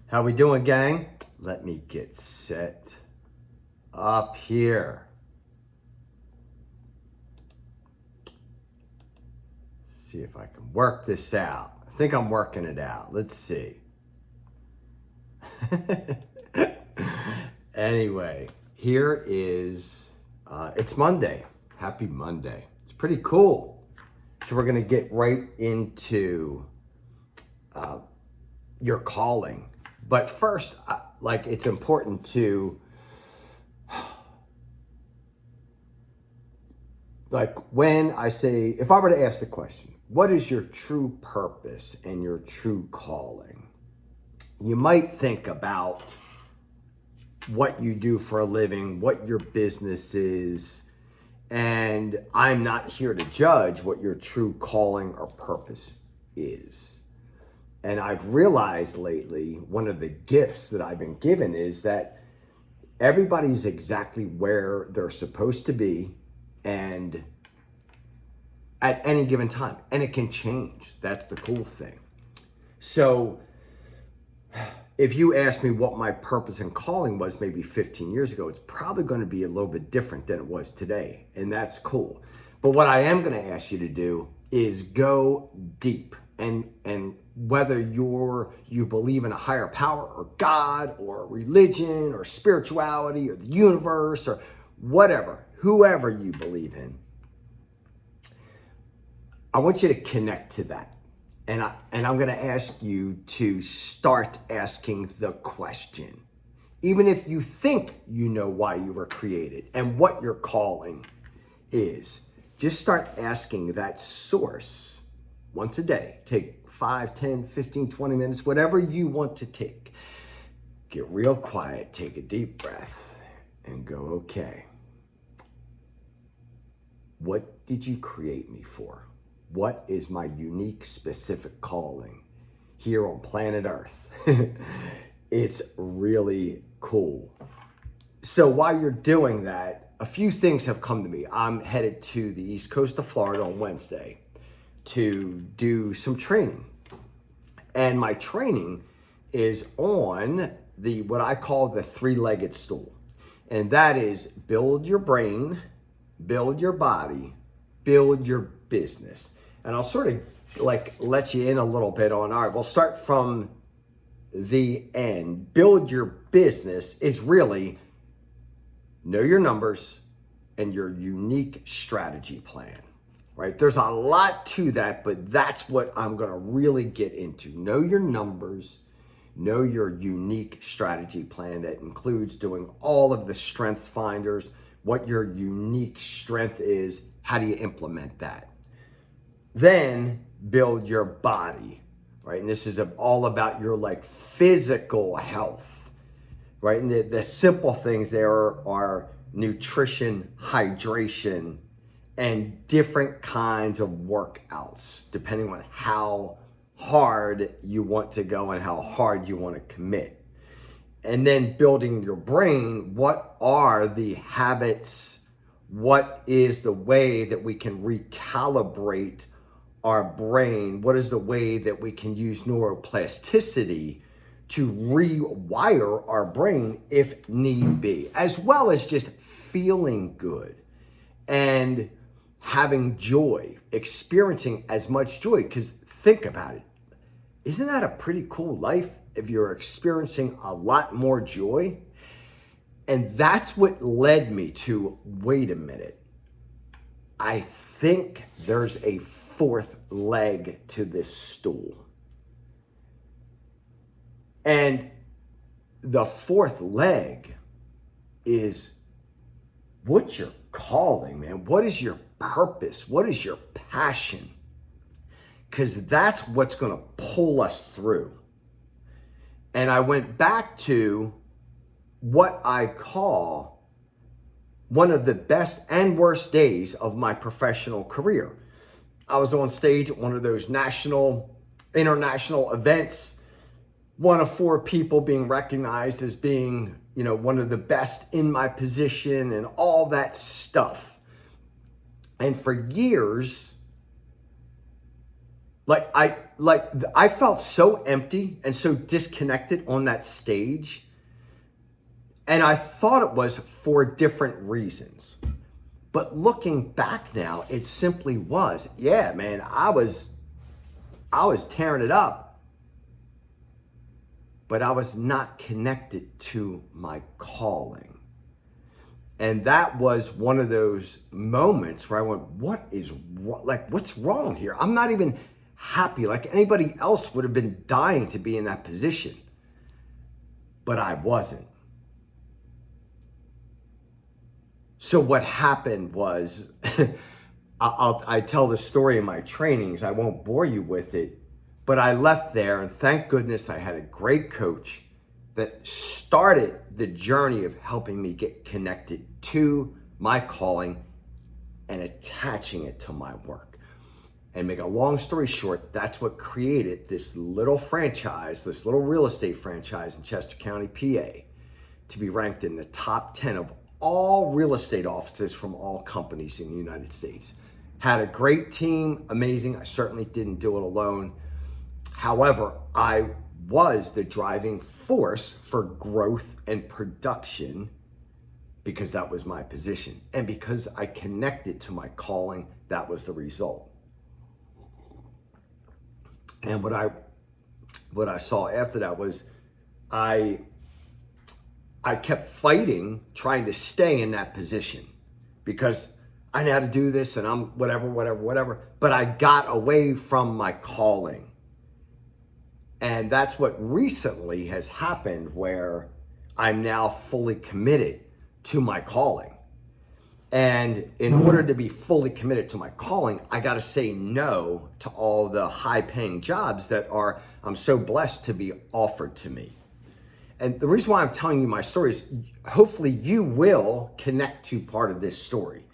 How we doing, gang? Let me get set up here. See if I can work this out. I think I'm working it out. Let's see. Anyway, here is, it's Monday. Happy Monday. It's pretty cool. So we're going to get right into your calling. But first, it's important to, when I say, if I were to ask the question, what is your true purpose and your true calling? You might think about what you do for a living, what your business is, and I'm not here to judge what your true calling or purpose is. And I've realized lately, one of the gifts that I've been given is that everybody's exactly where they're supposed to be and at any given time. And it can change. That's the cool thing. So if you asked me what my purpose and calling was maybe 15 years ago, it's probably going to be a little bit different than it was today. And that's cool. But what I am going to ask you to do is go deep. And whether you believe in a higher power or God or religion or spirituality or the universe or whatever, whoever you believe in, I want you to connect to that. And I'm going to ask you to start asking the question. Even if you think you know why you were created and what your calling is, just start asking that source once a day. Take 5, 10, 15, 20 minutes, whatever you want to take. Get real quiet, take a deep breath, and go, okay, what did you create me for? What is my unique, specific calling here on planet Earth? It's really cool. So while you're doing that, a few things have come to me. I'm headed to the East Coast of Florida on Wednesday to do some training. And my training is on what I call the three-legged stool. And that is build your brain, build your body, build your business. And I'll sort of let you in a little bit on, all right, we'll start from the end. Build your business is really know your numbers and your unique strategy plan, right? There's a lot to that, but that's what I'm going to really get into. Know your numbers, know your unique strategy plan that includes doing all of the strengths finders, what your unique strength is, how do you implement that? Then build your body, right? And this is all about your physical health, right? And the simple things there are nutrition, hydration, and different kinds of workouts, depending on how hard you want to go and how hard you want to commit. And then building your brain, what are the habits? What is the way that we can recalibrate our brain? What is the way that we can use neuroplasticity to rewire our brain if need be, as well as just feeling good and having joy, experiencing as much joy? Because think about it. Isn't that a pretty cool life if you're experiencing a lot more joy? And that's what led me to, wait a minute, I think there's a fourth leg to this stool. And the fourth leg is, what's your calling, man? What is your purpose? What is your passion? Because that's what's going to pull us through. And I went back to what I call one of the best and worst days of my professional career. I was on stage at one of those international events, one of 4 people being recognized as being, one of the best in my position and all that stuff. And for years, I felt so empty and so disconnected on that stage. And I thought it was for different reasons. But looking back now, it simply was, yeah, man, I was tearing it up, but I was not connected to my calling. And that was one of those moments where I went, what's wrong here? I'm not even happy. Like anybody else would have been dying to be in that position, but I wasn't. So what happened was, I tell the story in my trainings. I won't bore you with it, but I left there, and thank goodness I had a great coach that started the journey of helping me get connected to my calling and attaching it to my work. And make a long story short, that's what created this little franchise, this little real estate franchise in Chester County, PA, to be ranked in the top 10 of all real estate offices from all companies in the United States. Had a great team, amazing. I certainly didn't do it alone. However, I was the driving force for growth and production because that was my position. And because I connected to my calling, that was the result. And what I saw after that was I kept fighting, trying to stay in that position because I know how to do this and I'm whatever. But I got away from my calling. And that's what recently has happened, where I'm now fully committed to my calling. And in order to be fully committed to my calling, I got to say no to all the high paying jobs that I'm so blessed to be offered to me. And the reason why I'm telling you my story is hopefully you will connect to part of this story.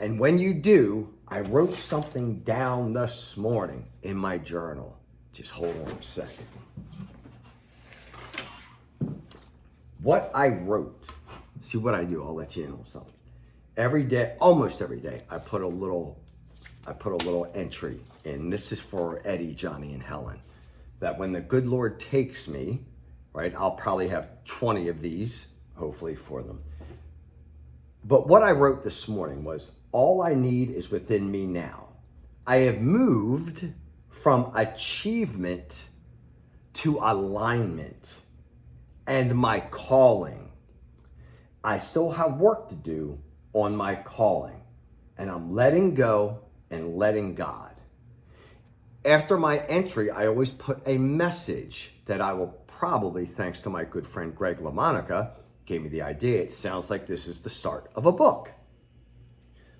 And when you do, I wrote something down this morning in my journal. Just hold on a second. What I wrote, see what I do, I'll let you in on something. Every day, almost every day, I put a little entry in. This is for Eddie, Johnny, and Helen. That when the good Lord takes me, right, I'll probably have 20 of these, hopefully, for them. But what I wrote this morning was, all I need is within me now. I have moved from achievement to alignment and my calling. I still have work to do on my calling, and I'm letting go and letting God. After my entry, I always put a message that I will probably, thanks to my good friend Greg LaMonica, gave me the idea. It sounds like this is the start of a book.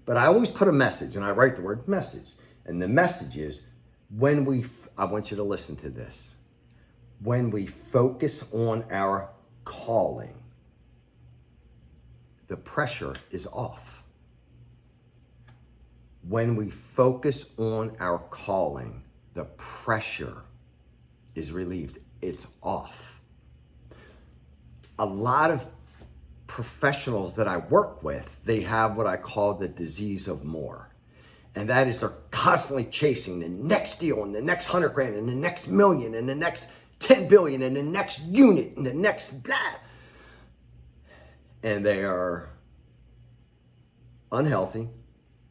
But I always put a message, and I write the word message. And the message is, I want you to listen to this. When we focus on our calling, the pressure is off. When we focus on our calling, the pressure is relieved. It's off. A lot of professionals that I work with, they have what I call the disease of more. And that is they're constantly chasing the next deal and the next 100 grand and the next million and the next 10 billion and the next unit and the next blah. And they are unhealthy,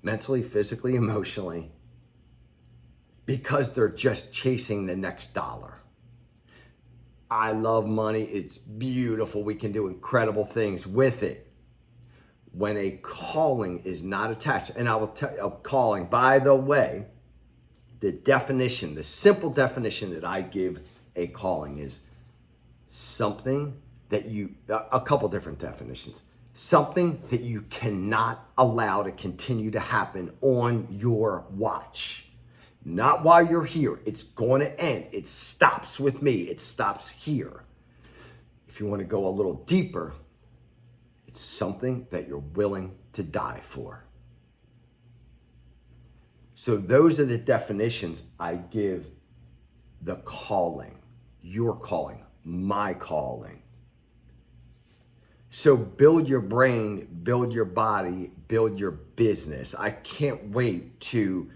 mentally, physically, emotionally, because they're just chasing the next dollar. I love money. It's beautiful. We can do incredible things with it. When a calling is not attached, and I will tell you, calling, by the way, the definition, the simple definition that I give a calling is something that a couple different definitions. Something that you cannot allow to continue to happen on your watch. Not while you're here. It's going to end. It stops with me. It stops here. If you want to go a little deeper, it's something that you're willing to die for. So those are the definitions I give the calling, your calling, my calling. So build your brain, build your body, build your business. I can't wait to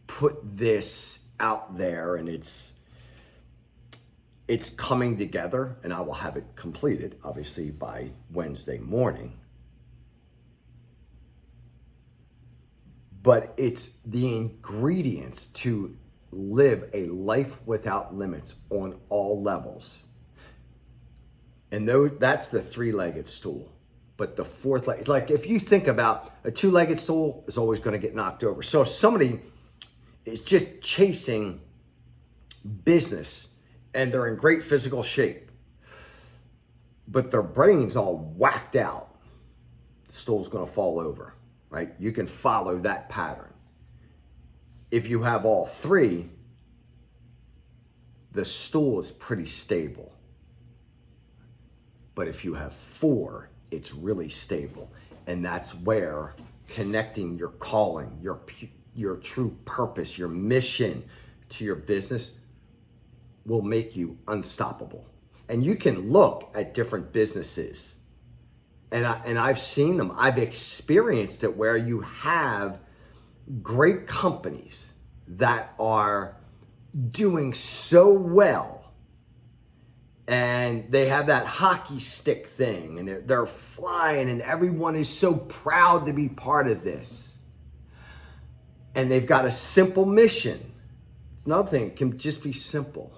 put this out there and it's coming together, and I will have it completed, obviously, by Wednesday morning. But it's the ingredients to live a life without limits on all levels. And that's the three-legged stool. But the fourth leg, it's like if you think about a two-legged stool is always going to get knocked over. So if somebody is just chasing business and they're in great physical shape, but their brain's all whacked out, the stool's going to fall over, right? You can follow that pattern. If you have all three, the stool is pretty stable. But if you have four, it's really stable. And that's where connecting your calling, your true purpose, your mission to your business will make you unstoppable. And you can look at different businesses, and I've seen them. I've experienced it where you have great companies that are doing so well, and they have that hockey stick thing, and they're flying, and everyone is so proud to be part of this. And they've got a simple mission. It's another thing, it can just be simple.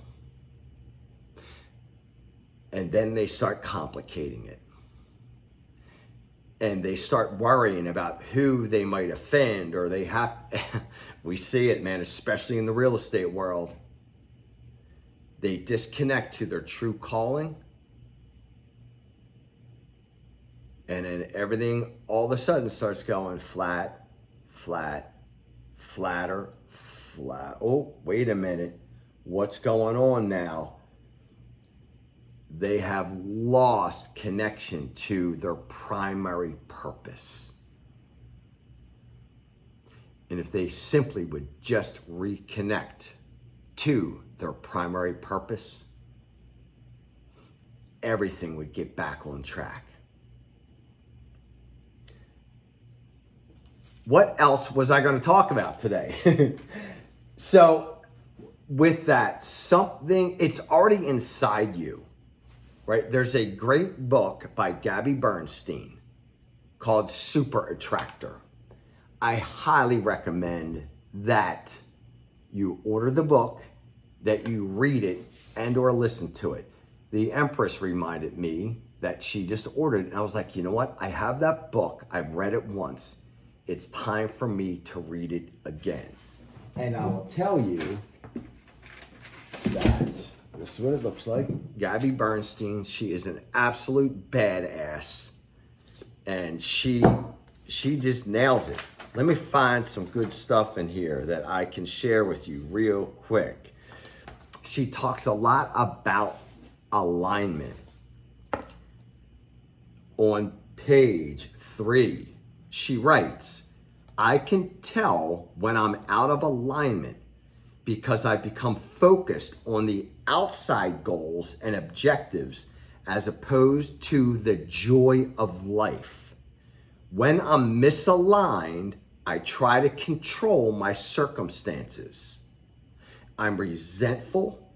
And then they start complicating it. And they start worrying about who they might offend, or they have, we see it, man, especially in the real estate world. They disconnect to their true calling. And then everything all of a sudden starts going flat, flat, flatter, flat. Oh, wait a minute. What's going on now? They have lost connection to their primary purpose. And if they simply would just reconnect to their primary purpose, everything would get back on track. What else was I going to talk about today? So with that, it's already inside you. Right? There's a great book by Gabby Bernstein called Super Attractor. I highly recommend that you order the book, that you read it and or listen to it. The Empress reminded me that she just ordered it, and I was like, you know what? I have that book. I've read it once. It's time for me to read it again. And I will tell you that this is what it looks like. Gabby Bernstein, she is an absolute badass, and she just nails it. Let me find some good stuff in here that I can share with you real quick. She talks a lot about alignment. On page 3, she writes, I can tell when I'm out of alignment because I've become focused on the outside goals and objectives as opposed to the joy of life. When I'm misaligned, I try to control my circumstances. I'm resentful,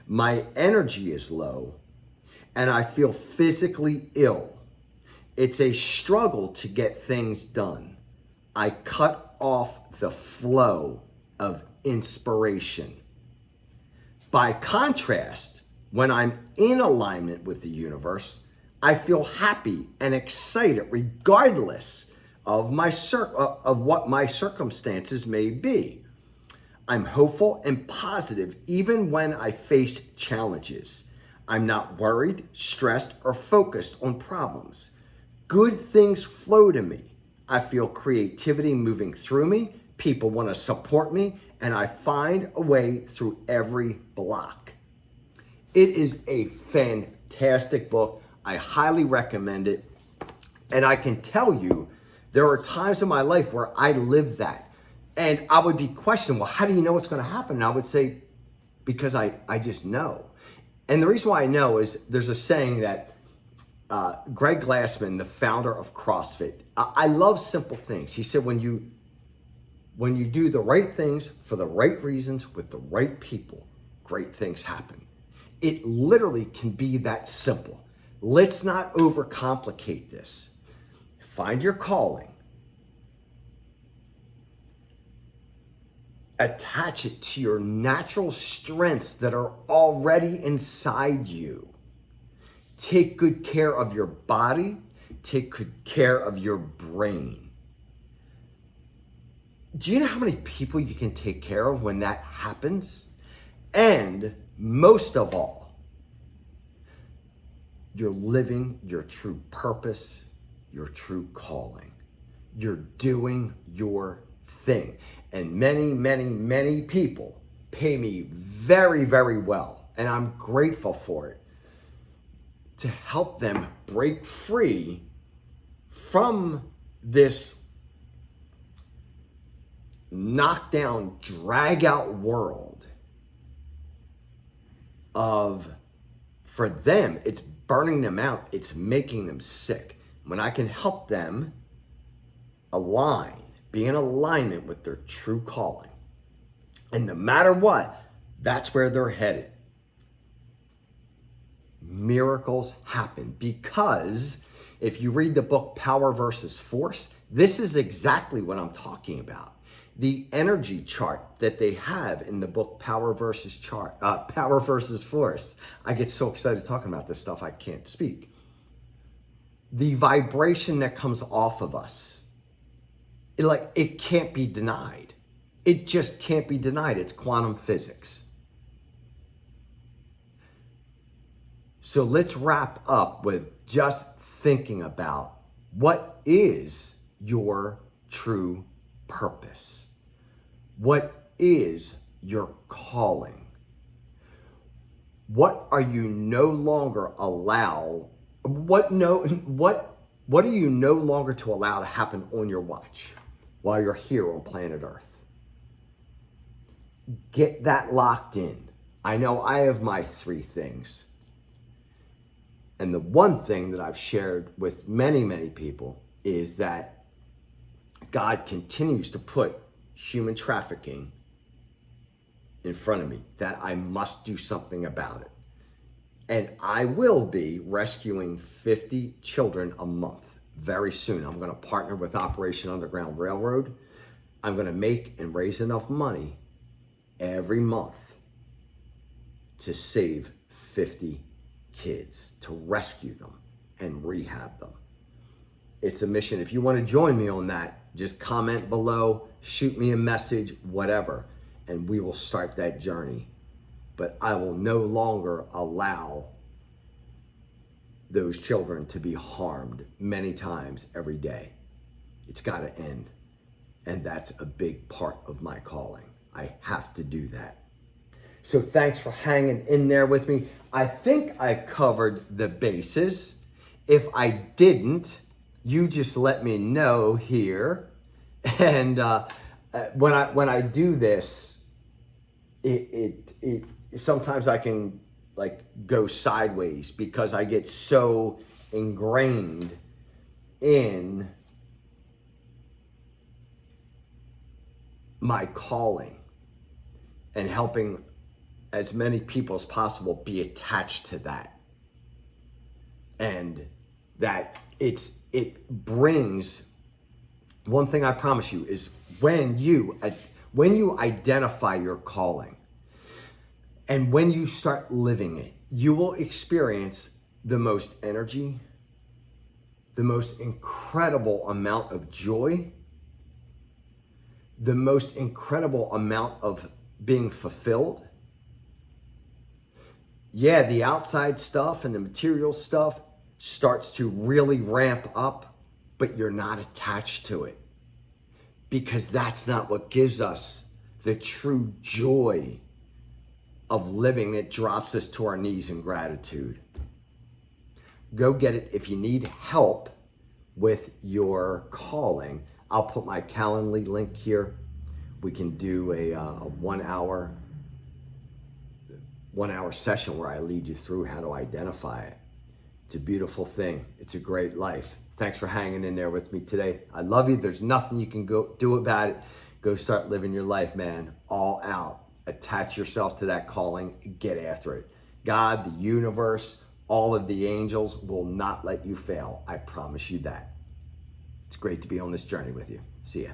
my energy is low, and I feel physically ill. It's a struggle to get things done. I cut off the flow of inspiration. By contrast, when I'm in alignment with the universe, I feel happy and excited regardless of what my circumstances may be. I'm hopeful and positive even when I face challenges. I'm not worried, stressed, or focused on problems. Good things flow to me. I feel creativity moving through me. People want to support me, and I find a way through every block. It is a fantastic book. I highly recommend it. And I can tell you, there are times in my life where I live that. And I would be questioned, well, how do you know what's going to happen? And I would say, because I just know. And the reason why I know is there's a saying that Greg Glassman, the founder of CrossFit, I love simple things. He said, when you When you do the right things for the right reasons with the right people, great things happen. It literally can be that simple. Let's not overcomplicate this. Find your calling. Attach it to your natural strengths that are already inside you. Take good care of your body. Take good care of your brain. Do you know how many people you can take care of when that happens? And most of all, you're living your true purpose, your true calling. You're doing your thing. And many, many, many people pay me very, very well, and I'm grateful for it, to help them break free from this knockdown, drag out world of, for them, it's burning them out. It's making them sick. When I can help them align, be in alignment with their true calling, and no matter what, that's where they're headed. Miracles happen, because if you read the book Power versus Force, this is exactly what I'm talking about. The energy chart that they have in the book Power versus Force. I get so excited talking about this stuff I can't speak. The vibration that comes off of us, it can't be denied. It just can't be denied. It's quantum physics. So let's wrap up with just thinking about, what is your true purpose? What is your calling? What are you no longer what are you no longer to allow to happen on your watch while you're here on planet Earth? Get that locked in. I know I have my 3 things. And the one thing that I've shared with many, many people is that God continues to put human trafficking in front of me, that I must do something about it. And I will be rescuing 50 children a month very soon. I'm going to partner with Operation Underground Railroad. I'm going to make and raise enough money every month to save 50 kids, to rescue them and rehab them. It's a mission. If you want to join me on that, just comment below, shoot me a message, whatever, and we will start that journey. But I will no longer allow those children to be harmed many times every day. It's got to end. And that's a big part of my calling. I have to do that. So thanks for hanging in there with me. I think I covered the bases. If I didn't, you just let me know here. And when I do this, it sometimes I can go sideways because I get so ingrained in my calling and helping as many people as possible be attached to that. And that it brings, one thing I promise you is, when you identify your calling and when you start living it, you will experience the most energy, the most incredible amount of joy, the most incredible amount of being fulfilled. Yeah, the outside stuff and the material stuff starts to really ramp up, but you're not attached to it, because that's not what gives us the true joy of living. It drops us to our knees in gratitude. Go get it. If you need help with your calling, I'll put my Calendly link here. We can do a 1 hour session where I lead you through how to identify it. It's a beautiful thing. It's a great life. Thanks for hanging in there with me today. I love you. There's nothing you can do about it. Go start living your life, man, all out. Attach yourself to that calling, get after it. God, the universe, all of the angels will not let you fail. I promise you that. It's great to be on this journey with you. See ya.